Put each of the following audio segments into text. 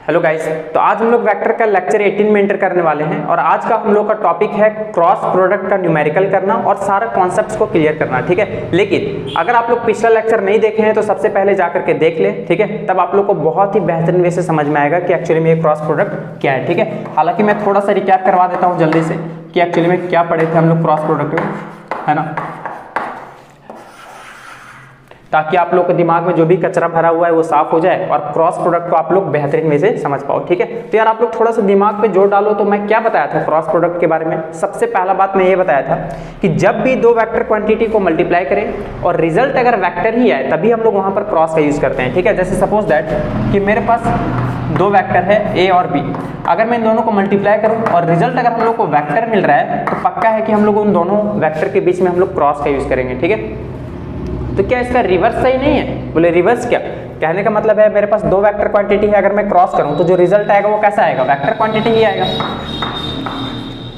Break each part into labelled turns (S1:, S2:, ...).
S1: Hello guys, तो आज हम लोग वेक्टर का लेक्चर 18 में एंटर करने वाले हैं और आज का हम लोग का टॉपिक है क्रॉस प्रोडक्ट का न्यूमेरिकल करना और सारे कॉन्सेप्ट्स को क्लियर करना। ठीक है, लेकिन अगर आप लोग पिछला लेक्चर नहीं देखे हैं तो सबसे पहले जाकर के देख ले। ठीक है, तब आप लोग को बहुत ही बेहतरीन वे से समझ में आएगा कि एक्चुअली में ये क्रॉस प्रोडक्ट क्या है। ठीक है, हालांकि मैं थोड़ा सा रिकैप करवा देता हूँ जल्दी से कि एक्चुअली में क्या पढ़े थे हम लोग क्रॉस प्रोडक्ट में, है ना, ताकि आप लोग के दिमाग में जो भी कचरा भरा हुआ है वो साफ हो जाए और क्रॉस प्रोडक्ट को आप लोग बेहतरीन वे से समझ पाओ। ठीक है, तो यार आप लोग थोड़ा सा दिमाग पे जोर डालो। तो मैं क्या बताया था क्रॉस प्रोडक्ट के बारे में? सबसे पहला बात मैं ये बताया था कि जब भी दो वेक्टर क्वांटिटी को मल्टीप्लाई करें और रिजल्ट अगर वेक्टर ही आए तभी हम लोग वहां पर क्रॉस का यूज करते हैं। ठीक है, जैसे सपोज दैट कि मेरे पास दो वेक्टर है ए और बी, अगर मैं इन दोनों को मल्टीप्लाई करूं और रिजल्ट अगर हम लोग को वेक्टर मिल रहा है तो पक्का है कि हम लोग उन दोनों वेक्टर के बीच में हम लोग क्रॉस का यूज करेंगे। ठीक है, तो क्या इसका रिवर्स सही नहीं है? बोले रिवर्स क्या? कहने का मतलब है मेरे पास दो वेक्टर क्वांटिटी है, अगर मैं क्रॉस करूं तो जो रिजल्ट आएगा वो कैसा आएगा? वेक्टर क्वांटिटी ही आएगा,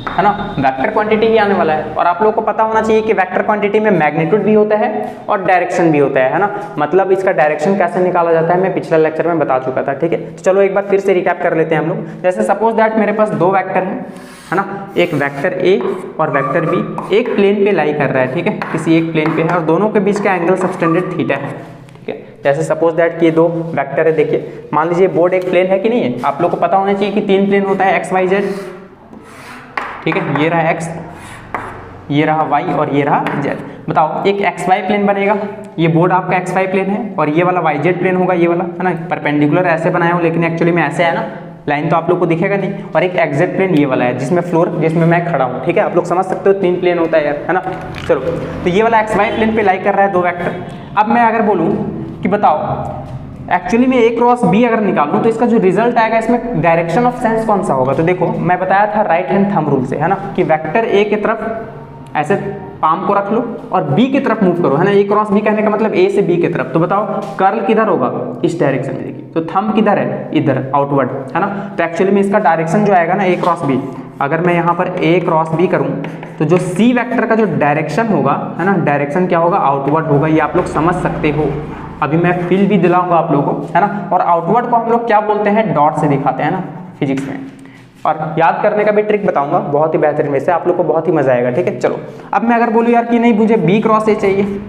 S1: है ना, वेक्टर क्वांटिटी ही आने वाला है। और आप लोगों को पता होना चाहिए कि वेक्टर क्वांटिटी में मैग्नीट्यूड भी होता है और डायरेक्शन भी होता है ना, मतलब इसका डायरेक्शन कैसे निकाला जाता है मैं पिछले लेक्चर में बता चुका था। ठीक है, तो चलो एक बार फिर से रिकैप कर लेते हैं हम लोग। जैसे सपोज दैट मेरे पास दो वेक्टर हैं, है ना, एक वेक्टर ए और वेक्टर बी एक प्लेन पे लाई कर रहा है। ठीक है, किसी एक प्लेन पे है और दोनों के बीच का एंगल सबटेंडेड थीटा है। ठीक है, जैसे सपोज दैट कि ये दो वेक्टर है, देखिए मान लीजिए बोर्ड एक प्लेन है कि नहीं है, आप लोग को पता होना चाहिए कि तीन प्लेन होता है एक्स वाई जेड। ठीक है, ये रहा एक्स, ये रहा वाई और ये रहा जेड। बताओ एक एक्स वाई प्लेन बनेगा, ये बोर्ड आपका एक्स वाई प्लेन है और ये वाला वाई जेड प्लेन होगा, ये वाला, है ना, परपेंडिकुलर ऐसे बनाया हूं लेकिन एक्चुअली में ऐसे है ना, लाइन तो आप लोग को दिखेगा नहीं। और एक एक्जेक्ट प्लेन ये वाला है जिसमें फ्लोर, जिसमें मैं खड़ा हूँ। ठीक है, आप लोग समझ सकते हो तीन प्लेन होता है यार, है ना। चलो, तो ये वाला एक्स वाई प्लेन पे लाई कर रहा है दो वेक्टर। अब मैं अगर बोलूँ कि बताओ एक्चुअली में ए क्रॉस बी अगर निकालूं तो इसका जो रिजल्ट आएगा इसमें डायरेक्शन ऑफ सेंस कौन सा होगा? तो देखो मैं बताया था राइट हैंड थंब रूल से, है ना, कि वेक्टर ए की तरफ ऐसे पाम को रख लो और बी की तरफ मूव करो, है ना, ए क्रॉस बी कहने का मतलब ए से बी की तरफ। तो बताओ कर्ल किधर होगा? इस डायरेक्शन में। देखिए तो थंब किधर है? इधर, आउटवर्ड, है ना। तो एक्चुअली में इसका डायरेक्शन जो आएगा ना ए क्रॉस बी, अगर मैं यहाँ पर ए क्रॉस बी करूँ तो जो सी वेक्टर का जो डायरेक्शन होगा, है ना, डायरेक्शन क्या होगा? आउटवर्ड होगा। ये आप लोग समझ सकते हो, अभी मैं फील भी दिलाऊंगा आप लोगों को, है ना। और आउटवर्ड को हम लोग क्या बोलते हैं? डॉट से दिखाते हैं ना फिजिक्स में। और याद करने का भी ट्रिक बताऊंगा बहुत ही बेहतरीन वैसे, आप लोग को बहुत ही मजा आएगा। ठीक है, चलो अब मैं अगर बोलूँ यार कि नहीं मुझे बी क्रॉस ए चाहिए,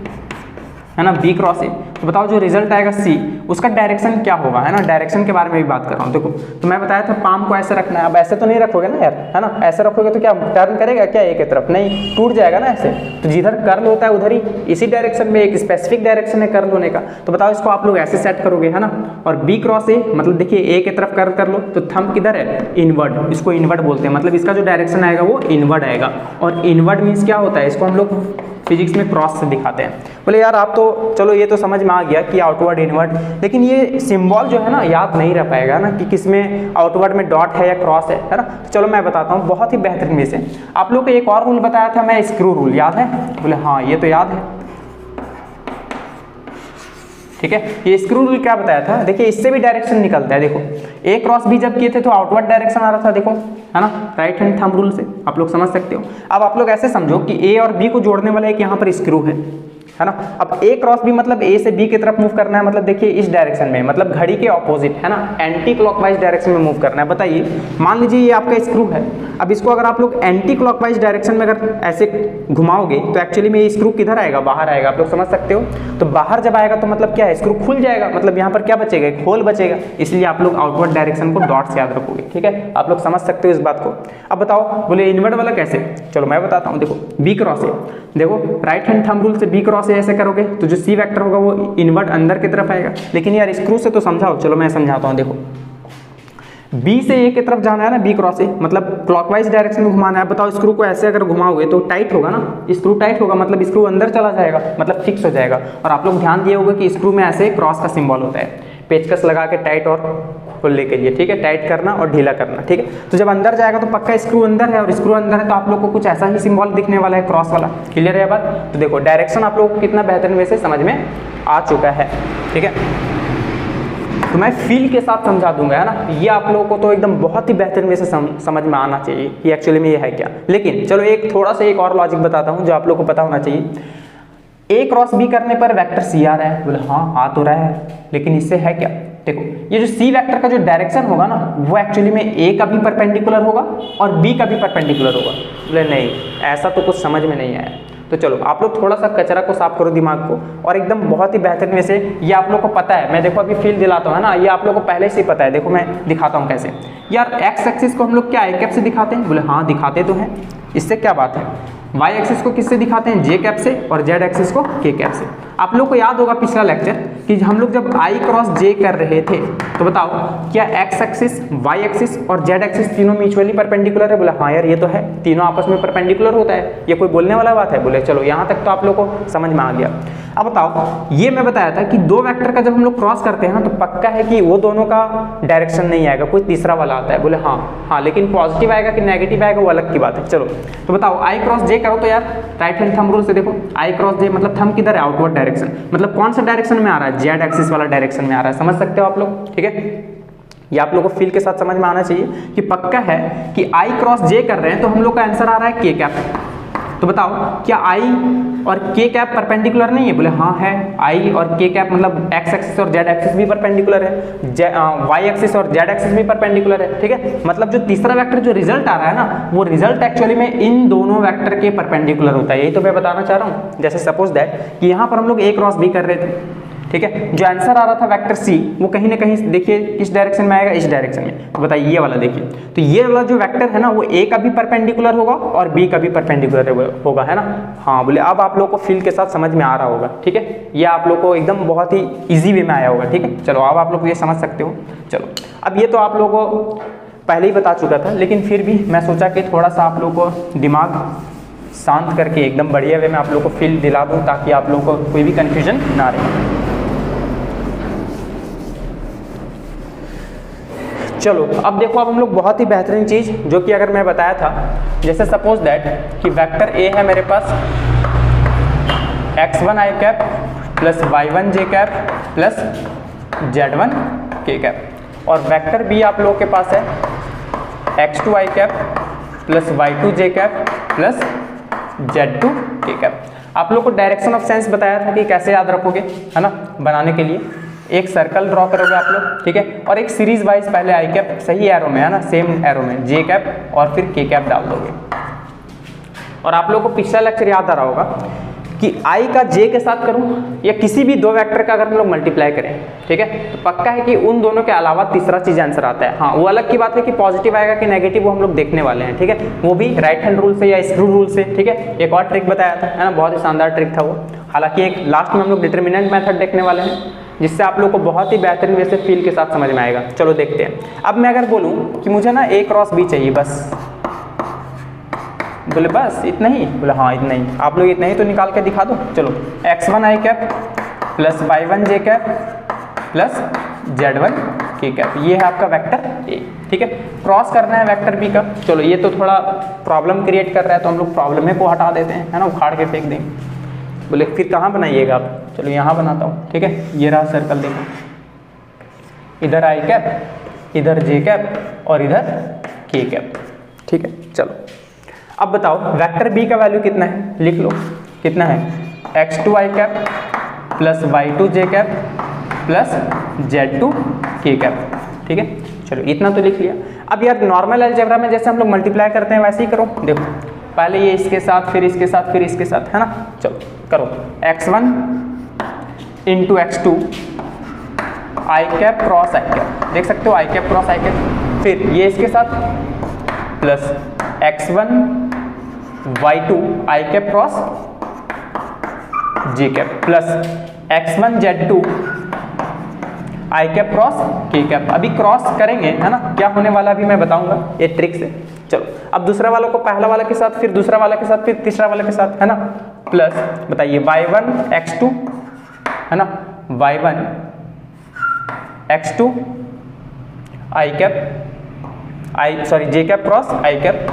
S1: है ना, बी क्रॉस ए, तो बताओ जो रिजल्ट आएगा सी, उसका डायरेक्शन क्या होगा, है ना। डायरेक्शन के बारे में भी बात कर रहा हूँ। देखो तो मैं बताया था पाम को ऐसे रखना है, अब ऐसे तो नहीं रखोगे ना यार, है ना, ऐसे रखोगे तो क्या टर्न करेगा क्या एक तरफ? नहीं, टूट जाएगा ना ऐसे। तो जिधर कर्ल होता है उधर ही, इसी डायरेक्शन में एक स्पेसिफिक डायरेक्शन है कर्ल होने का। तो बताओ इसको आप लोग ऐसे सेट करोगे, है ना। और बी क्रॉस ए मतलब देखिए ए की तरफ कर्ल कर लो तो थंब किधर है? इनवर्ड, इसको इनवर्ड बोलते हैं, मतलब इसका जो डायरेक्शन आएगा वो इनवर्ड आएगा। और इनवर्ड मीन्स क्या होता है? इसको हम लोग फिजिक्स में क्रॉस से दिखाते हैं। बोले यार आप तो चलो ये तो समझ में आ गया कि आउटवर्ड इनवर्ड, लेकिन ये सिंबल जो है ना याद नहीं रह पाएगा ना कि किसमें आउटवर्ड में डॉट है या क्रॉस है ना। तो चलो मैं बताता हूँ बहुत ही बेहतरीन में से। आप लोग को एक और रूल बताया था मैं, स्क्रू रूल, याद है? बोले हाँ ये तो याद है। ठीक है, ये स्क्रू रूल क्या बताया था? देखिए इससे भी डायरेक्शन निकलता है। देखो ए क्रॉस बी जब किए थे तो आउटवर्ड डायरेक्शन आ रहा था, देखो, है ना, राइट हैंड थंब रूल से आप लोग समझ सकते हो। अब आप लोग ऐसे समझो कि ए और बी को जोड़ने वाला एक यहाँ पर स्क्रू है ना। अब ए क्रॉस बी मतलब ए से बी की तरफ मूव करना है, मतलब देखिए इस डायरेक्शन में, मतलब घड़ी के ऑपोजिट, है ना, एंटी क्लॉकवाइज डायरेक्शन में मूव करना है। बताइए मान लीजिए ये आपका स्क्रू है, अब इसको अगर आप लोग एंटी क्लॉकवाइज डायरेक्शन में अगर ऐसे घुमाओगे तो एक्चुअली में ये स्क्रू किधर आएगा? बाहर आएगा, आप लोग समझ सकते हो। तो बाहर जब आएगा तो मतलब क्या है? स्क्रू खुल जाएगा, मतलब यहाँ पर क्या बचेगा? एक होल बचेगा। इसलिए आप लोग आउटवर्ड डायरेक्शन को डॉट से याद रखोगे। ठीक है, आप लोग समझ सकते हो इस बात को। अब बताओ बोले इनवर्ड वाला कैसे? चलो मैं बताता हूँ। देखो बी क्रॉस ए, देखो राइट हैंड थंब रूल से बी क्रॉस ए ऐसे करोगे तो जो सी वेक्टर होगा वो इनवर्ड अंदर की तरफ आएगा। लेकिन यार स्क्रू से तो समझाओ, चलो मैं समझाता हूँ। देखो बी से ए की तरफ जाना है ना, बी क्रॉस ए मतलब क्लॉकवाइज डायरेक्शन में घुमाना है। बताओ स्क्रू को ऐसे अगर घुमाओगे तो टाइट होगा ना, स्क्रू टाइट होगा मतलब स्क्रू अंदर चला जाएगा, मतलब फिक्स हो जाएगा। और आप लोग ध्यान दिए होगा कि स्क्रू में ऐसे क्रॉस का सिंबल होता है, पेचकस लगा के टाइट और खोलने के लिए। ठीक है, टाइट करना और ढीला करना। ठीक है, तो जब अंदर जाएगा तो पक्का स्क्रू अंदर है और स्क्रू अंदर है तो आप लोग को कुछ ऐसा ही सिंबल दिखने वाला है, क्रॉस वाला। क्लियर है बात? तो देखो डायरेक्शन आप लोग को कितना बेहतरीन वे से समझ में आ चुका है। ठीक है, तो मैं फील के साथ समझा दूंगा, है ना। ये आप लोगों को तो एकदम बहुत ही बेहतरीन वे से समझ में आना चाहिए कि एक्चुअली में ये है क्या। लेकिन चलो एक थोड़ा सा एक और लॉजिक बताता हूँ जो आप लोगों को पता होना चाहिए। ए क्रॉस बी करने पर वेक्टर सी आ रहा है, बोले हाँ आ तो रहा है, लेकिन इससे है क्या? देखो ये जो सी वेक्टर का जो डायरेक्शन होगा ना वो एक्चुअली में ए का भी परपेंडिकुलर होगा और बी का भी परपेंडिकुलर होगा। बोले नहीं ऐसा तो कुछ समझ में नहीं आया। तो चलो आप लोग थोड़ा सा कचरा को साफ करो दिमाग को और एकदम बहुत ही बेहतरीन में से, ये आप लोग को पता है, मैं देखो अभी फील दिलाता हूँ है ना, ये आप लोग को पहले से ही पता है। देखो मैं दिखाता हूँ कैसे। यार एक्स एक्सिस को हम लोग क्या आई कैप से दिखाते हैं? बोले हाँ दिखाते तो हैं, इससे क्या बात है। वाई एक्सिस को किससे दिखाते हैं? जे कैप से, और जेड एक्सिस को के कैप से। आप लोग को याद होगा पिछला लेक्चर कि हम लोग जब आई क्रॉस जे कर रहे थे तो बताओ क्या एक्स एक्सिस, वाई एक्सिस और जेड एक्सिस तीनों म्यूचुअली परपेंडिकुलर है? बोला हाँ यार ये तो है, तीनों आपस में परपेंडिकुलर होता है, ये कोई बोलने वाला बात है? बोले चलो यहाँ तक तो आप लोग को समझ में आ गया। अब बताओ ये मैं बताया था कि दो वेक्टर का जब हम लोग क्रॉस करते हैं ना तो पक्का है कि वो दोनों का डायरेक्शन नहीं आएगा, कोई तीसरा वाला आता है। बोले हाँ लेकिन पॉजिटिव आएगा कि नेगेटिव आएगा वो अलग की बात है। चलो तो बताओ आई क्रॉस जे करो तो यार राइट हैंड थंब रूल से देखो, आई क्रॉस जे मतलब थंब किधर है? आउटवर्ड डायरेक्शन, मतलब कौन सा डायरेक्शन में आ रहा है? जेड एक्सिस वाला डायरेक्शन में आ रहा है। समझ सकते हो आप लोग? ठीक है, ये आप लोग को फील के साथ समझ में आना चाहिए कि पक्का है कि आई क्रॉस जे कर रहे हैं तो हम लोग का आंसर आ रहा है के कैप। तो बताओ क्या आई और के कैप परपेंडिकुलर नहीं है? बोले हाँ है, आई और के कैप मतलब एक्स एक्सिस और जेड एक्सिस भी परपेंडिकुलर है, वाई एक्सिस और जेड एक्सिस भी परपेंडिकुलर है। ठीक है, मतलब जो तीसरा वेक्टर जो रिजल्ट आ रहा है ना वो रिजल्ट एक्चुअली में इन दोनों वेक्टर के परपेंडिकुलर होता है। यही तो मैं बताना चाह रहा हूँ। जैसे सपोज दैट कि यहाँ पर हम लोग ए क्रॉस बी कर रहे थे, ठीक है, जो आंसर आ रहा था वेक्टर सी वो कहीं ना कहीं देखिए इस डायरेक्शन में आएगा, इस डायरेक्शन में। तो बताइए ये वाला देखिए, तो ये वाला जो वेक्टर है ना वो ए का भी परपेंडिकुलर होगा और बी का भी परपेंडिकुलर होगा, है ना। हाँ बोले अब आप लोग को फील के साथ समझ में आ रहा होगा। ठीक है, ये आप लोग को एकदम बहुत ही ईजी वे में आया होगा। ठीक है, चलो अब आप लोग ये समझ सकते हो। चलो अब ये तो आप लोगों को पहले ही बता चुका था, लेकिन फिर भी मैं सोचा कि थोड़ा सा आप लोग को दिमाग शांत करके एकदम बढ़िया वे में आप लोग को फील दिला दूँ ताकि आप लोग को कोई भी कन्फ्यूजन ना रहे। चलो अब देखो, अब हम लोग बहुत ही बेहतरीन चीज़ जो कि अगर मैं बताया था, जैसे सपोज दैट कि वेक्टर ए है मेरे पास x1 आई कैप प्लस y1 जे कैप प्लस z1 के कैप, और वेक्टर बी आप लोग के पास है x2 आई कैप प्लस y2 जे कैप प्लस z2 के कैप। आप लोग को डायरेक्शन ऑफ सेंस बताया था कि कैसे याद रखोगे, है ना। बनाने के लिए एक सर्कल ड्रॉ करोगे आप लोग, ठीक है, और एक सीरीज वाइज पहले आई कैप सही एरो में, है ना, सेम एरो में जे कैप और फिर के कैप डाल दोगे। और आप लोगों को पिछला लेक्चर याद आ रहा होगा कि आई का जे के साथ करूं या किसी भी दो वेक्टर का अगर हम लोग मल्टीप्लाई करें, ठीक है, तो पक्का है कि उन दोनों के अलावा तीसरा चीज आंसर आता है। हाँ वो अलग की बात है कि पॉजिटिव आएगा कि नेगेटिव वो हम लोग देखने वाले हैं। ठीक है, वो भी राइट हैंड रूल से या स्क्रू रूल से। ठीक है, एक और ट्रिक बताया था, है ना, बहुत ही शानदार ट्रिक था वो। हालांकि एक लास्ट में हम लोग डिटर्मिनेंट मेथड देखने वाले हैं जिससे आप लोग को बहुत ही बेहतरीन वे से फील के साथ समझ में आएगा। चलो देखते हैं। अब मैं अगर बोलूँ कि मुझे ना ए क्रॉस बी चाहिए बस, बोले बस इतना ही? बोले हाँ इतना ही। आप लोग इतना ही तो निकाल के दिखा दो। चलो x1 आई कैप प्लस y1 जे कैप प्लस z1 के कैप, ये है आपका वेक्टर ए। ठीक है, क्रॉस करना है वेक्टर बी का। चलो ये तो थोड़ा प्रॉब्लम क्रिएट कर रहा है तो हम लोग प्रॉब्लम को हटा देते हैं, है ना, उखाड़ के फेंक देंगे। बोले फिर कहाँ बनाइएगा आप? चलो यहाँ बनाता हूँ। ठीक है, ये रहा सर्कल, देखो इधर आई कैप, इधर जे कैप और इधर के कैप। ठीक है, चलो अब बताओ वेक्टर बी का वैल्यू कितना है, लिख लो कितना है, x2 आई कैप प्लस y2 जे कैप प्लस z2 के कैप। ठीक है, चलो इतना तो लिख लिया। अब यार नॉर्मल अलजेब्रा में जैसे हम लोग मल्टीप्लाई करते हैं वैसे ही करो। देखो पहले ये इसके साथ, फिर इसके साथ, फिर इसके साथ, है ना। चलो करो x1 इंटू x2 आई कैप क्रॉस आई कैप, देख सकते हो आई कैप क्रॉस आई कैप, फिर ये इसके साथ प्लस x1 y2 आई कैप क्रॉस जे कैप प्लस x1 z2 आई कैप क्रॉस के कैप। अभी क्रॉस करेंगे, है ना, क्या होने वाला अभी मैं बताऊंगा ये ट्रिक से। चलो अब दूसरा वालों को पहला वाला के साथ, फिर दूसरा वाला के साथ, फिर तीसरा वाला के साथ, है ना, प्लस बताइए y1 x2, है ना, y1 x2 आई कैप जे कैप क्रॉस आई कैप।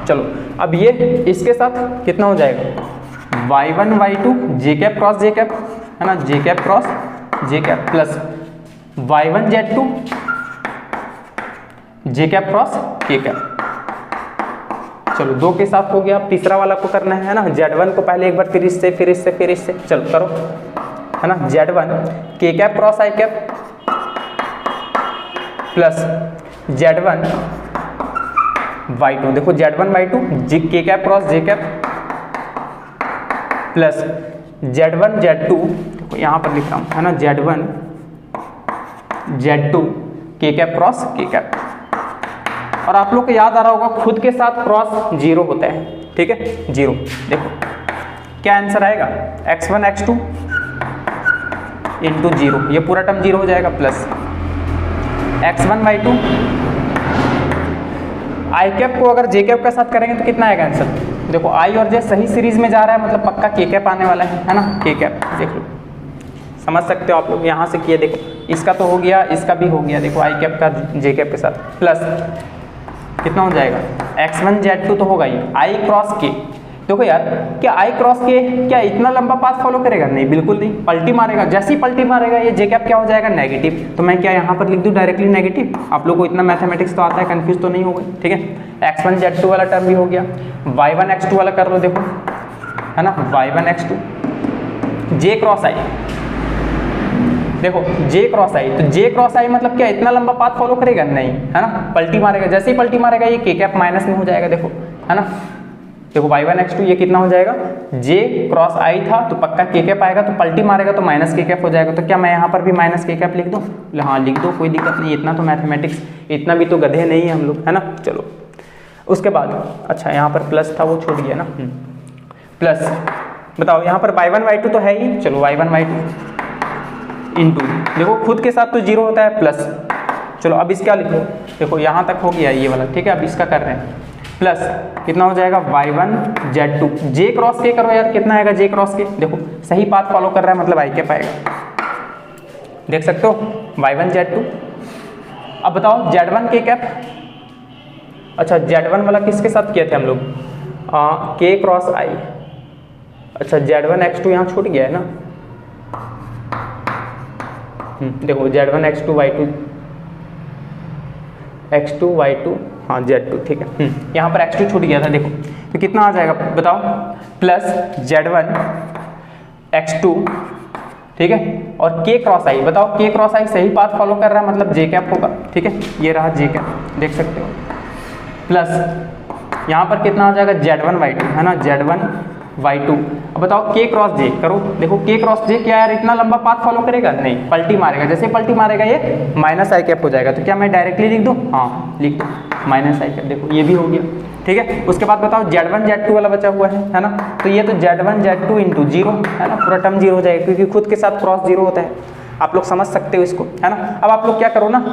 S1: चलो अब ये इसके साथ कितना हो जाएगा, y1 y2 जे कैप क्रॉस जे कैप, है ना, जे कैप क्रॉस जे कैप प्लस y1 z2 जे कैप क्रॉस के कैप। चलो दो के साथ हो गया, तीसरा वाला को करना है ना, z1 को पहले एक बार, फिर इससे, फिर इससे, फिर इससे। चलो करो, है ना, z1 के कैप क्रॉस आई कैप प्लस Z1 Y2, देखो Z1 Y2 के कैप क्रॉस जे कैप प्लस Z1 Z2, देखो यहाँ पर लिख रहा हूँ है ना, Z1 Z2 के कैप क्रॉस के कैप। और आप लोग को याद आ रहा होगा खुद के साथ क्रॉस जीरो होता है, ठीक है, जीरो। देखो क्या आंसर आएगा, x1 x2 इंटू जीरो, ये पूरा टर्म जीरो हो जाएगा, प्लस x1 y2 आई कैप को अगर जे कैप के साथ करेंगे तो कितना आएगा आंसर। देखो आई और जे सही सीरीज में जा रहा है, मतलब पक्का के कैप आने वाला है ना, के कैप। देख लो, समझ सकते हो आप लोग, यहाँ से किए, देखो इसका तो हो गया, इसका भी हो गया, देखो आई कैप का जे कैप के साथ, प्लस कितना हो जाएगा x1 z2 तो होगा ही, आई क्रॉस के। देखो यार, क्या आई क्रॉस के क्या इतना लंबा पाथ फॉलो करेगा, नहीं बिल्कुल नहीं, पलटी मारेगा। जैसे ही पलटी मारेगा ये जे कैप क्या हो जाएगा, नेगेटिव। तो मैं क्या यहाँ पर लिख दूँ डायरेक्टली नेगेटिव। आप लोग को इतना मैथमेटिक्स तो आता है, कंफ्यूज तो नहीं हो गए, ठीक है। x1 z2 वाला टर्म भी हो गया, y1 x2 वाला कर लो, देखो है ना, y1 x2 जे क्रॉस आई, देखो जे क्रॉस आई, तो जे क्रॉस आई मतलब क्या इतना लंबा पाथ फॉलो करेगा, नहीं, है ना, पलटी मारेगा। जैसे ही पलटी मारेगा ये के कैप माइनस में हो जाएगा, देखो है ना। देखो y1 x2 ये कितना हो जाएगा, जे क्रॉस आई था तो पक्का के कैप आएगा, तो पलटी मारेगा तो माइनस के कैप हो जाएगा। तो क्या मैं यहाँ पर भी माइनस के कैप लिख दूँ, हाँ लिख दो, कोई दिक्कत नहीं, इतना तो मैथमेटिक्स, इतना भी तो गधे नहीं है हम लोग, है ना। चलो उसके बाद, अच्छा यहाँ पर प्लस था वो छूट गया ना, प्लस बताओ यहाँ पर y1 y2 तो है ही, चलो y1 y2 इंटू, देखो खुद के साथ तो जीरो होता है, प्लस, चलो अब इसका लिखो, देखो यहाँ तक हो गया ये वाला, ठीक है। अब इसका कर रहे हैं, प्लस कितना हो जाएगा y1 z2, जे क्रॉस के करो यार, कितना आएगा जे क्रॉस के, देखो सही पाथ फॉलो कर रहा है, मतलब आई कैप आएगा, देख सकते हो y1 z2। अब बताओ z1 के कैप, अच्छा z1 वाला किसके साथ किए थे हम लोग, के क्रॉस आई, अच्छा z1 x2 यहाँ छूट गया है ना, देखो z1 x2 y2 हाँ z2, ठीक है। यहाँ पर x2 छूट गया था, देखो तो कितना आ जाएगा बताओ, प्लस z1 x2, ठीक है, और k क्रॉस आई, बताओ k क्रॉस आई सही पाथ फॉलो कर रहा है, मतलब जे कैप होगा, ठीक है, ये रहा जे कैप, देख सकते हो, प्लस यहाँ पर कितना आ जाएगा z1 y2, है ना, z1 y2। अब बताओ k क्रॉस जे करो, देखो k क्रॉस जे क्या यार इतना लंबा पाथ फॉलो करेगा, नहीं, पलटी मारेगा। जैसे पलटी मारेगा ये माइनस आई कैप हो जाएगा। तो क्या मैं डायरेक्टली लिख दूँ, हाँ लिख दो, माइनस आई कैप, देखो ये भी हो गया, ठीक है। उसके बाद बताओ z1 z2 वाला बचा हुआ है ना, तो ये तो z1 z2 इंटू जीरो, है ना, पूरा टर्म जीरो हो जाएगा, क्योंकि खुद के साथ क्रॉस जीरो होता है। आप लोग समझ सकते हो इसको, है ना। अब आप लोग क्या करो ना,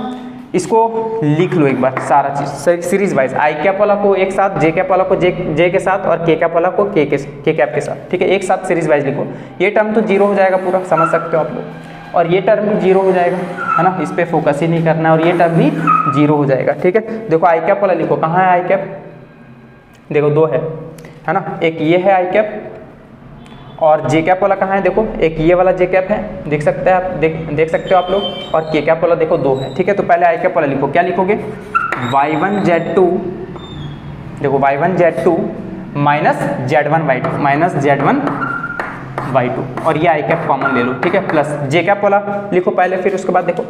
S1: इसको लिख लो एक बार सारा चीज सीरीज वाइज, आई कैप वाला को एक साथ, जे कैप वाला को जे के साथ, और के कैप वाला को के कैप के साथ, ठीक है, एक साथ सीरीज वाइज लिखो। ये टर्म तो जीरो हो जाएगा पूरा, समझ सकते हो आप लोग, और ये टर्म भी जीरो हो जाएगा, है ना, इस पर फोकस ही नहीं करना है, और ये टर्म भी जीरो हो जाएगा, ठीक है। देखो आई कैप वाला लिखो, कहाँ है आई कैप, देखो दो है ना, एक ये है आई कैप, और जे कैप वाला कहाँ है, देखो एक ये वाला जे कैप है, देख सकते हैं आप, देख सकते हो आप लोग, और के कैप वाला देखो दो है, ठीक है। तो पहले आई कैप वाला लिखो, क्या लिखोगे, y1 z2, देखो y1 z2 minus z1 y2, minus z1 y2, और ये आई कैप कॉमन ले लो, ठीक है, प्लस जे कैप वाला लिखो पहले, फिर उसके बाद देखो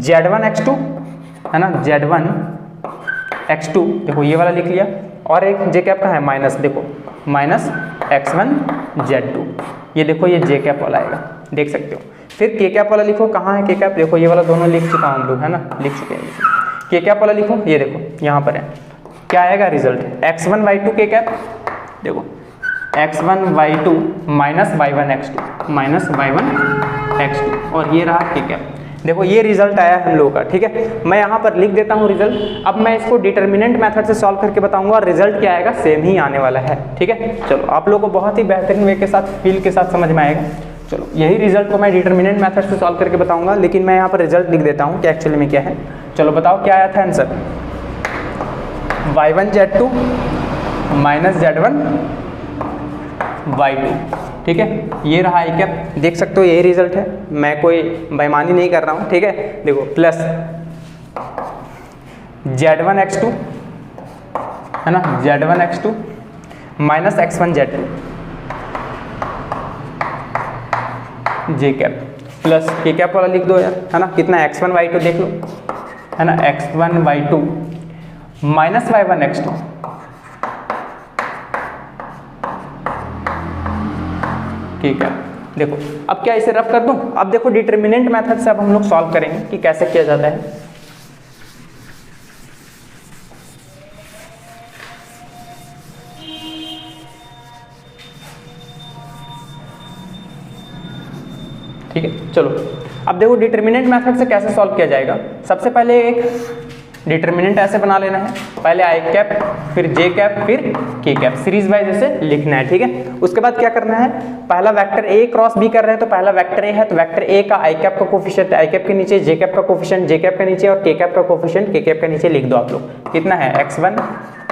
S1: z1 x2, है ना, z1 x2, देखो ये वाला लिख लिया, और एक जे कैप का है माइनस, देखो माइनस x1 z2, ये देखो ये जे कैप वाला आएगा, देख सकते हो। फिर के कैप वाला लिखो, कहाँ है के कैप, देखो ये वाला दोनों लिख चुका हूँ हम लोग, है ना, लिख चुके हैं। के कैप वाला लिखो, ये देखो यहाँ पर है, क्या आएगा रिजल्ट, x1 y2 के कैप, देखो x1 y2 minus y1 x2, minus y1 x2, और ये रहा के कैप, देखो ये रिजल्ट आया हम लोगों का, ठीक है। मैं यहाँ पर लिख देता हूँ रिजल्ट। अब मैं इसको डिटर्मिनेंट मेथड से सॉल्व करके बताऊंगा, और रिजल्ट क्या आएगा सेम ही आने वाला है, ठीक है। चलो आप लोगों को बहुत ही बेहतरीन वे के साथ, फील के साथ समझ में आएगा। चलो यही रिजल्ट को मैं डिटर्मिनेंट मेथड से सॉल्व करके बताऊंगा, लेकिन मैं यहाँ पर रिजल्ट लिख देता हूँ कि एक्चुअली में क्या है। चलो बताओ क्या आया था answer, y1 z2 minus z1 y2, ठीक है, ये रहा आई कैप, देख सकते हो यही रिजल्ट है, मैं कोई बेईमानी नहीं कर रहा हूँ, ठीक है। देखो प्लस z1 x2, है ना, z1 x2 minus x1 z2 जे कैप, प्लस के कैप वाला लिख दो यार, है ना, कितना x1 y2 देख लो, है ना, x1 y2 minus y1 x2, ठीक है। देखो अब क्या इसे रफ कर दूं, अब देखो डिटरमिनेंट मेथड से अब हम लोग सॉल्व करेंगे कि कैसे किया जाता है। ठीक है, चलो अब देखो डिटरमिनेंट मेथड से कैसे सॉल्व किया जाएगा। सबसे पहले एक डिटरमिनेंट ऐसे बना लेना है, पहले आई कैप फिर जे कैप फिर के कैप, सीरीज वाइज ऐसे लिखना है, ठीक है। उसके बाद क्या करना है, पहला वेक्टर ए क्रॉस बी कर रहे हैं तो पहला वेक्टर ए है तो वेक्टर ए का आई कैप का कोफिशिएंट आई कैप के नीचे, जे कैप का कोफिशिएंट जे कैप के नीचे और के कैप का कोफिशिएंट के कैप के नीचे लिख दो आप लोग। कितना है x1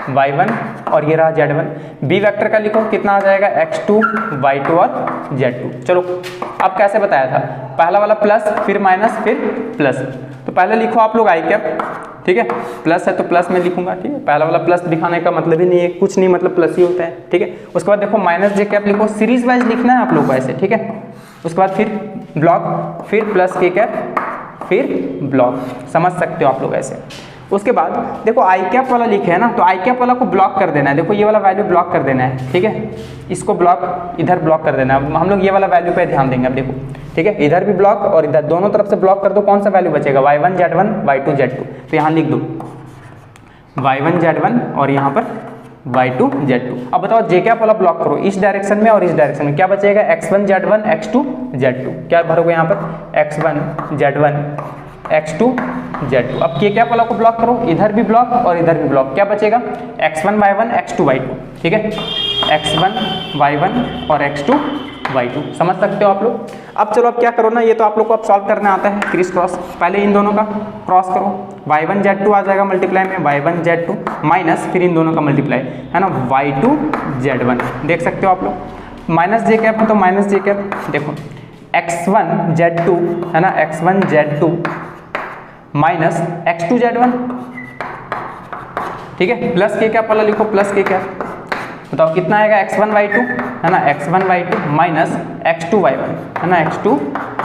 S1: y1 और ये रहा z1। बी वेक्टर का लिखो, कितना आ जाएगा x2 y2 और z2। चलो अब कैसे बताया था, पहला वाला प्लस फिर माइनस फिर प्लस, तो पहले लिखो आप लोग आई कैप, ठीक है, प्लस है तो प्लस में लिखूंगा, ठीक है। पहला वाला प्लस दिखाने का मतलब ही नहीं है, कुछ नहीं मतलब प्लस ही होता है, ठीक है। उसके बाद देखो माइनस जे कैप लिखो, सीरीज वाइज लिखना है आप लोग को ऐसे, ठीक है। उसके बाद फिर ब्लॉक फिर प्लस के कैप फिर ब्लॉक, समझ सकते हो आप लोग ऐसे। उसके बाद देखो आई कैप वाला लिखे है ना, तो आई कैप वाला को ब्लॉक कर देना है, देखो ये वाला वैल्यू ब्लॉक कर देना है, ठीक है, इसको ब्लॉक इधर ब्लॉक कर देना है। हम लोग ये वाला वैल्यू पे ध्यान देंगे अब देखो, ठीक है, इधर भी ब्लॉक और इधर दोनों तरफ से ब्लॉक कर दो, कौन सा वैल्यू बचेगा y1 z1 y2 z2, तो यहाँ लिख दो y1 z1 और यहाँ पर y2 z2। अब बताओ जे कैप वाला ब्लॉक करो इस डायरेक्शन में और इस डायरेक्शन में, क्या बचेगा x1 z1 x2 z2, क्या भरोगे यहाँ पर x1 z1 x2 z2। अब के कैप वाला को ब्लॉक करो, इधर भी ब्लॉक और इधर भी ब्लॉक, क्या बचेगा x1 y1 x2 y2, ठीक है, x1 y1 और x2 y2, समझ सकते हो आप लोग। अब चलो अब क्या करो ना, ये तो आप लोग को अब सॉल्व करना आता है क्रिस क्रॉस, पहले इन दोनों का क्रॉस करो, y1 z2 आ जाएगा मल्टीप्लाई में y1 z2 माइनस फिर इन दोनों का मल्टीप्लाई, है ना, y2 z1, देख सकते हो आप लोग। माइनस जे कैप है तो माइनस जे कैप, देखो x1 z2 है ना, x1 z2 minus x2 z1, ठीक है, प्लस के कैप वाला लिखो प्लस के कैप, बताओ कितना आएगा x1 y2 है ना, x1 y2 minus x2 y1 है ना, x2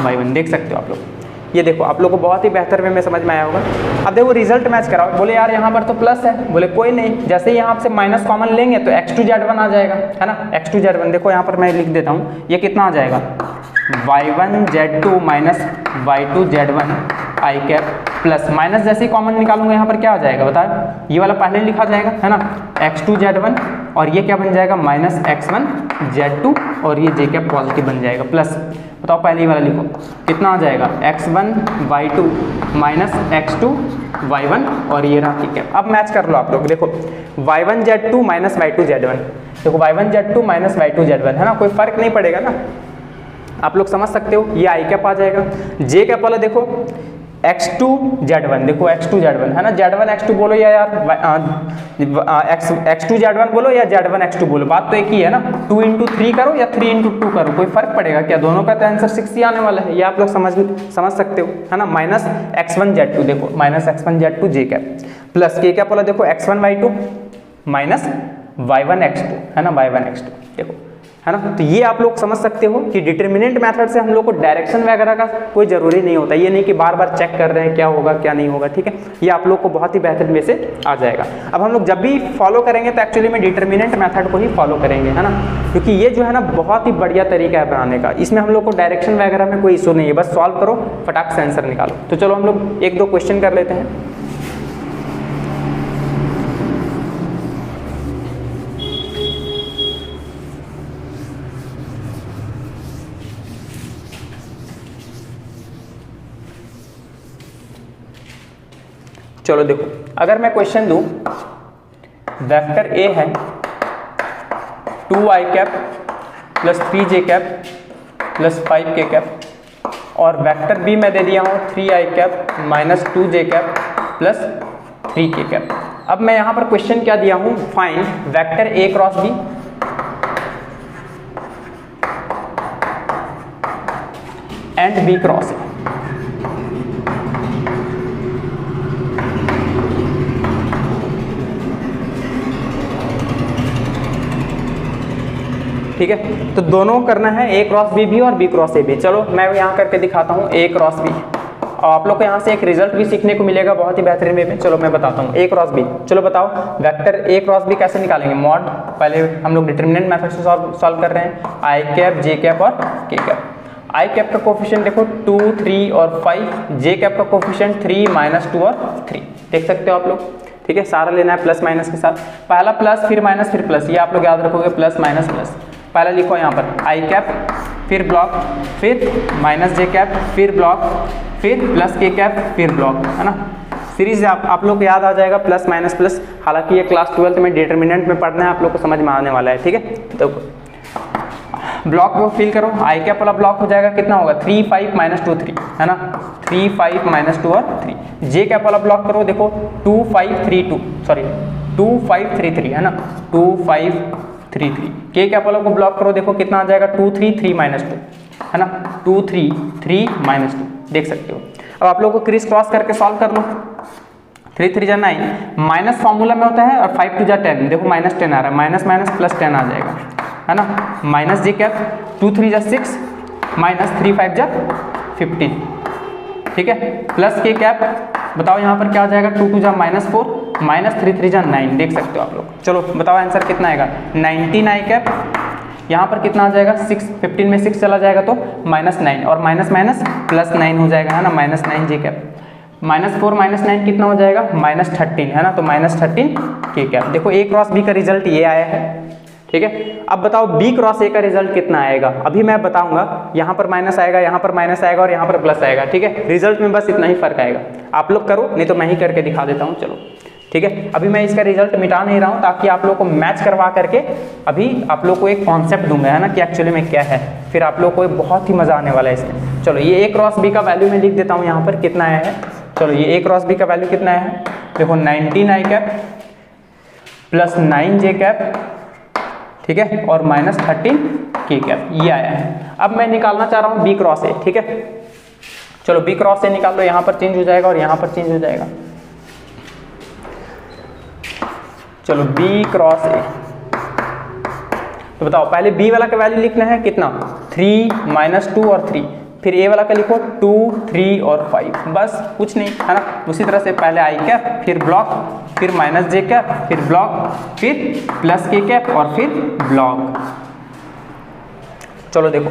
S1: y1, देख सकते हो आप लोग। ये देखो आप लोग को बहुत ही बेहतर वे में समझ में आया होगा। अब देखो रिजल्ट मैच कराओ, बोले यार यहाँ पर तो प्लस है, बोले कोई नहीं, जैसे ही यहाँ से माइनस कॉमन लेंगे तो x2 z1 आ जाएगा, है ना, x2 z1, देखो यहाँ पर मैं लिख देता हूँ, ये कितना आ जाएगा y1 z2 minus y2 z1 आई कैप प्लस माइनस, जैसे ही कॉमन निकालूंगा यहाँ पर क्या आ जाएगा बताओ, ये वाला पहले लिखा जाएगा, है ना, x2 z1 और ये क्या बन जाएगा माइनस x1 z2 और ये जे कैप पॉजिटिव बन जाएगा प्लस, बताओ पहले ही वाला लिखो, कितना आ जाएगा x1 y2 minus x2 y1 और ये रहा ठीक है। अब मैच कर लो आप लोग, देखो y1 z2 minus y2 z1, देखो y1 z2 minus y2 z1, है ना, कोई फर्क नहीं पड़ेगा ना, आप लोग समझ सकते हो, ये आई कैप आ जाएगा। जे कैप वाला देखो x2 z1, देखो x2 z1 है ना, z1 x2 बोलो या यार x2 z1 बोलो या z1 x2 बोलो, बात तो एक ही है ना, 2 into 3 करो या 3 into 2 करो, कोई फर्क पड़ेगा क्या, दोनों का तो आंसर 6 ही आने वाला है, ये आप लोग समझ सकते हो, है ना। माइनस x1 z2, देखो माइनस x1 z2 जे कैप प्लस के कैप वाला देखो x1 y2 minus y1 x2, है ना, y1 x2, देखो, है ना। तो ये आप लोग समझ सकते हो कि डिटरमिनेंट मेथड से हम लोग को डायरेक्शन वगैरह का कोई जरूरी नहीं होता, ये नहीं कि बार बार चेक कर रहे हैं क्या होगा क्या नहीं होगा, ठीक है, ये आप लोग को बहुत ही बेहतर में से आ जाएगा। अब हम लोग जब भी फॉलो करेंगे तो एक्चुअली में डिटरमिनेंट मेथड को ही फॉलो करेंगे, है ना, क्योंकि ये जो है ना बहुत ही बढ़िया तरीका है बनाने का, इसमें हम लोग को डायरेक्शन वगैरह में कोई इशू नहीं है, बस सॉल्व करो फटाक से आंसर निकालो। तो चलो हम लोग एक दो क्वेश्चन कर लेते हैं। चलो देखो, अगर मैं क्वेश्चन दूं, वेक्टर ए है 2 आई कैप प्लस 3 जे कैप प्लस 5 के कैप और वेक्टर बी मैं दे दिया हूँ 3 आई कैप माइनस 2 जे कैप प्लस 3 के कैप। अब मैं यहाँ पर क्वेश्चन क्या दिया हूँ, find vector A cross B and B cross A. ठीक है। तो दोनों करना है, ए क्रॉस बी भी और बी क्रॉस ए भी। चलो मैं यहाँ करके दिखाता हूँ ए क्रॉस बी, और आप लोग को यहाँ से एक रिजल्ट भी सीखने को मिलेगा बहुत ही बेहतरीन वे में। चलो मैं बताता हूँ ए क्रॉस बी। चलो बताओ वेक्टर ए क्रॉस बी कैसे निकालेंगे। मॉड, पहले हम लोग डिटरमिनेंट मेथड से सॉल्व कर रहे हैं। आई कैप, जे कैप और के कैप। आई कैप का कोफिशिएंट देखो 2, 3 और 5। जे कैप का कोफिशिएंट 3, -2 और 3। देख सकते हो आप लोग, ठीक है। सारा लेना है प्लस माइनस के साथ, पहला प्लस फिर माइनस फिर प्लस, ये आप लोग याद रखोगे, प्लस माइनस प्लस। पहला लिखो यहाँ पर आई कैप, फिर ब्लॉक, फिर माइनस जे कैप, फिर ब्लॉक, फिर प्लस के कैप, फिर ब्लॉक, है ना। सीरीज आप लोग को याद आ जाएगा प्लस माइनस प्लस। हालांकि ये क्लास 12th में डिटरमिनेंट में पढ़ना है, आप लोग को समझ में आने वाला है, ठीक है। तो ब्लॉक को फिल करो। आई कैप वाला ब्लॉक हो जाएगा, कितना होगा 3, 5 -2 3, है ना। 3, 5 -2 और 3। जे कैप वाला ब्लॉक करो, देखो 2, 5 3 2, सॉरी 2, 5 3 3, है ना। 2, 5 3 3। के कैप वाला को ब्लॉक करो, देखो कितना आ जाएगा 2, 3 3 -2, है ना। 2, 3 3 -2, देख सकते हो। अब आप लोग को क्रिस क्रॉस करके सॉल्व कर लो। 3 3 जा 9, माइनस फॉर्मूला में होता है, और 5 2 जा 10, देखो -10 आ रहा है, माइनस माइनस प्लस 10 आ जाएगा, है ना। माइनस जे कैप 2 3 जा 6, -3 5 जा 15, ठीक है। प्लस के कैप बताओ यहाँ पर क्या आ जाएगा, 2 2 जा -4, -3 3 जा 9, देख सकते हो आप लोग। चलो बताओ आंसर कितना आएगा, 19 आई कैप। यहाँ पर कितना आ जाएगा 6, 15 में 6 चला जाएगा तो -9, और माइनस माइनस प्लस 9 हो जाएगा, है ना। -9 जे कैप, -4 -9 कितना हो जाएगा, -13, है ना। तो -13 के कैप। देखो ए क्रॉस बी का रिजल्ट ये आया है, ठीक है। अब बताओ बी क्रॉस ए का रिजल्ट कितना आएगा, अभी मैं बताऊंगा। यहाँ पर माइनस आएगा, यहाँ पर माइनस आएगा, और यहाँ पर प्लस आएगा, ठीक है। रिजल्ट में बस इतना ही फर्क आएगा। आप लोग करो, नहीं तो मैं ही करके दिखा देता हूँ, चलो ठीक है। अभी मैं इसका रिजल्ट मिटा नहीं रहा हूँ, ताकि आप लोग को मैच करवा करके अभी आप लोग को एक कॉन्सेप्ट दूंगा, है ना, कि एक्चुअली में क्या है। फिर आप लोग को बहुत ही मजा आने वाला है इसमें। चलो ये ए क्रॉस बी का वैल्यू मैं लिख देता हूँ यहाँ पर, कितना आया है। चलो ये ए क्रॉस बी का वैल्यू कितना है, देखो 19 आई कैप प्लस 9 जे कैप, ठीक है, और -13 के कैप, ये आया है। अब मैं निकालना चाह रहा हूँ बी क्रॉस ए, ठीक है। चलो बी क्रॉस ए निकाल लो, यहाँ पर चेंज हो जाएगा और यहाँ पर चेंज हो जाएगा। चलो बी क्रॉस ए, तो बताओ पहले बी वाला का वैल्यू लिखना है कितना, 3 -2 और 3, फिर ए वाला का लिखो 2 3 और 5, बस कुछ नहीं, है ना। उसी तरह से पहले आई कैप, फिर ब्लॉक, फिर माइनस जे कैप, फिर ब्लॉक, फिर प्लस के कैप, और फिर ब्लॉक। चलो देखो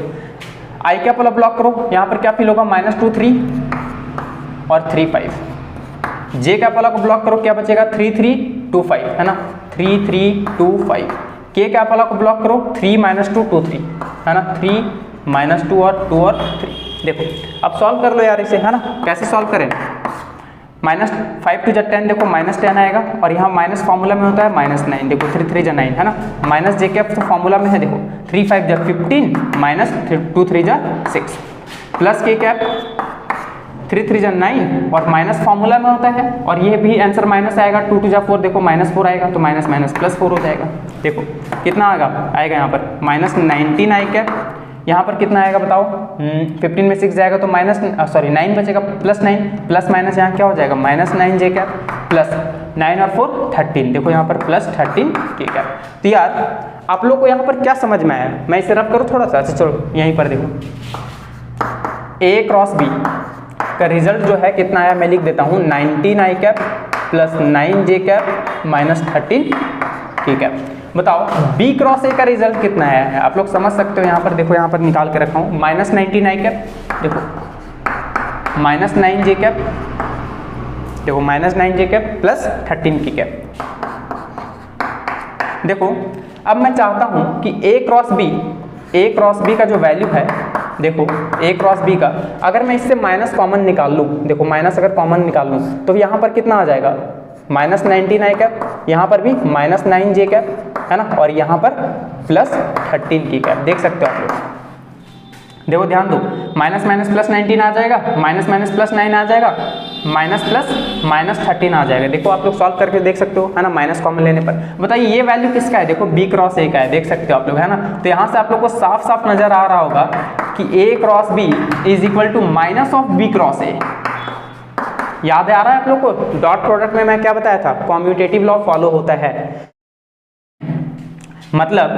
S1: आई कैप वाला ब्लॉक करो, यहाँ पर क्या फिल होगा, -2 3 और 3 5। जे कैप वाला को ब्लॉक करो, क्या बचेगा 3 3 2 5, है ना। 3 3 2 5। के कैप वाला को ब्लॉक करो, 3 -2 2 3, है ना। 3 -2 और 2 और 3। देखो अब सॉल्व कर लो यार इसे, है ना। कैसे सॉल्व करें, -5 2 जा 10, देखो -10 आएगा, और यहाँ माइनस फॉर्मूला में होता है -9, देखो 3 3 जा 9, है ना। माइनस जे कैप तो फॉर्मूला में है, देखो 3 5 जा 15, -2 3 जा 6, प्लस के कैप 3 3 जा 9, और माइनस फॉर्मूला में होता है, और ये भी आंसर माइनस आएगा, 2 2 जा 4, देखो -4 आएगा, तो माइनस माइनस +4 हो जाएगा। देखो कितना आएगा यहाँ पर -19 आई कैप, यहाँ पर कितना आएगा बताओ, 15 में 6 जाएगा तो 9 बचेगा, +9, प्लस माइनस यहाँ क्या हो जाएगा, -9 जे कैप, प्लस 9 और 4 13, देखो यहाँ पर +13 के कैप। तो यार आप लोग को यहाँ पर क्या समझ में आया, मैं इसे रब करूँ थोड़ा सा। अच्छा चलो यहीं पर देखो, ए क्रॉस बी का रिजल्ट जो है कितना आया, मैं लिख देता हूँ 19 आई कैप प्लस 9 जे कैप -13 के कैप। बताओ बी क्रॉस ए का रिजल्ट कितना आया है, आप लोग समझ सकते हो। यहाँ पर देखो, यहाँ पर निकाल के रखा हूँ, -19 आई कैप, देखो -9 जे कैप, देखो -9 जे कैप प्लस 13 की कैप। देखो अब मैं चाहता हूँ कि ए क्रॉस बी का जो वैल्यू है, देखो ए क्रॉस बी का अगर मैं इससे माइनस कॉमन निकाल लूँ, देखो माइनस अगर कॉमन निकाल लूँ तो यहाँ पर कितना आ जाएगा, -19 आई कैप, यहाँ पर भी -9 जे कैप, है ना, और यहाँ पर +13 की कैप। देख सकते हो आप लोग, देखो ध्यान दो, माइनस माइनस +19 आ जाएगा, माइनस माइनस +9 आ जाएगा, माइनस प्लस -13 आ जाएगा। देखो आप लोग सॉल्व करके देख सकते हो, है ना, माइनस कॉमन लेने पर। बताइए ये वैल्यू किसका है, देखो बी क्रॉस ए का है, देख सकते हो आप लोग, है ना। तो यहाँ से आप लोग को साफ साफ नजर आ रहा होगा कि A cross B is equal to minus of B cross A. याद आ रहा है आप लोग को, डॉट प्रोडक्ट में मैं क्या बताया था, कॉम्यूटेटिव लॉ फॉलो होता है। मतलब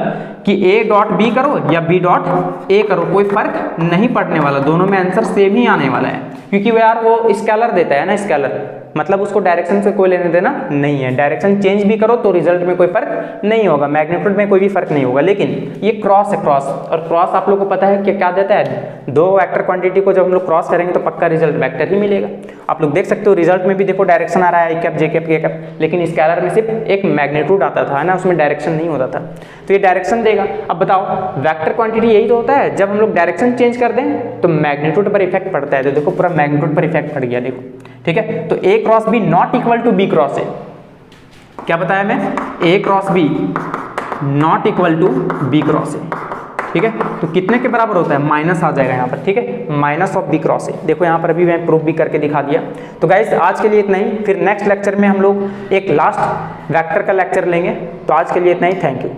S1: कि ए डॉट बी करो या बी डॉट ए करो, कोई फर्क नहीं पड़ने वाला, दोनों में आंसर सेम ही आने वाला है, क्योंकि वो यार वो स्केलर देता है ना, स्केलर मतलब उसको डायरेक्शन से कोई लेने देना नहीं है। डायरेक्शन चेंज भी करो तो रिजल्ट में कोई फर्क नहीं होगा, मैग्नीट्यूड में कोई भी फर्क नहीं होगा। लेकिन ये क्रॉस है, क्रॉस, और क्रॉस आप लोगों को पता है कि क्या देता है, दो वेक्टर क्वांटिटी को जब हम लोग क्रॉस करेंगे तो पक्का रिजल्ट वेक्टर ही मिलेगा। आप लोग देख सकते हो रिजल्ट में भी देखो डायरेक्शन आ रहा है, कैप जे कैप के कैप, लेकिन स्केलर में सिर्फ एक मैग्नीट्यूड आता था ना, उसमें डायरेक्शन नहीं होता था, तो ये डायरेक्शन देगा। अब बताओ वेक्टर क्वांटिटी यही तो होता है, जब हम लोग डायरेक्शन चेंज कर दें तो मैग्नीट्यूड पर इफेक्ट पड़ता है, तो देखो पूरा मैग्नीट्यूड पर इफेक्ट पड़ गया, देखो ठीक है। तो A cross B not equal to B cross A, क्या बताया मैं, A cross B not equal to B cross A, ठीक है। तो कितने के बराबर होता है, माइनस आ जाएगा यहाँ पर, ठीक है, minus of B cross A. देखो यहाँ पर अभी मैं प्रूफ भी करके दिखा दिया। तो गाइस आज के लिए इतना ही, फिर नेक्स्ट लेक्चर में हम लोग एक लास्ट वेक्टर का लेक्चर लेंगे। तो आज के लिए इतना ही, थैंक यू।